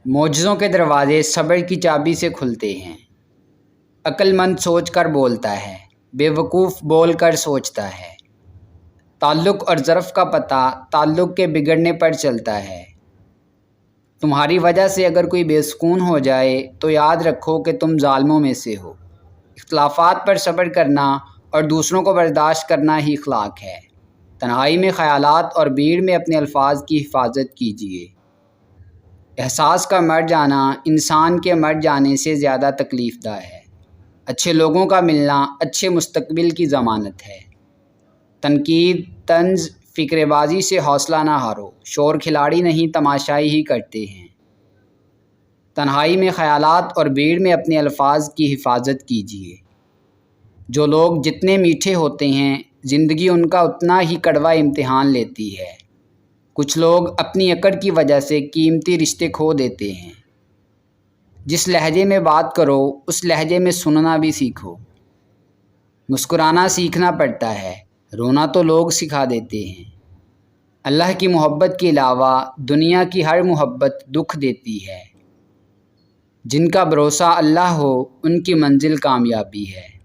معجزوں کے دروازے صبر کی چابی سے کھلتے ہیں۔ عقل مند سوچ کر بولتا ہے، بے وقوف بول کر سوچتا ہے۔ تعلق اور ظرف کا پتہ تعلق کے بگڑنے پر چلتا ہے۔ تمہاری وجہ سے اگر کوئی بے سکون ہو جائے تو یاد رکھو کہ تم ظالموں میں سے ہو۔ اختلافات پر صبر کرنا اور دوسروں کو برداشت کرنا ہی اخلاق ہے۔ تنہائی میں خیالات اور بھیڑ میں اپنے الفاظ کی حفاظت کیجیے۔ احساس کا مر جانا انسان کے مر جانے سے زیادہ تکلیف دہ ہے۔ اچھے لوگوں کا ملنا اچھے مستقبل کی ضمانت ہے۔ تنقید، طنز، فکر بازی سے حوصلہ نہ ہارو، شور کھلاڑی نہیں تماشائی ہی کرتے ہیں۔ تنہائی میں خیالات اور بھیڑ میں اپنے الفاظ کی حفاظت کیجیے۔ جو لوگ جتنے میٹھے ہوتے ہیں زندگی ان کا اتنا ہی کڑوا امتحان لیتی ہے۔ کچھ لوگ اپنی اکڑ کی وجہ سے قیمتی رشتے کھو دیتے ہیں۔ جس لہجے میں بات کرو اس لہجے میں سننا بھی سیکھو۔ مسکرانا سیکھنا پڑتا ہے، رونا تو لوگ سکھا دیتے ہیں۔ اللہ کی محبت کے علاوہ دنیا کی ہر محبت دکھ دیتی ہے۔ جن کا بھروسہ اللہ ہو ان کی منزل کامیابی ہے۔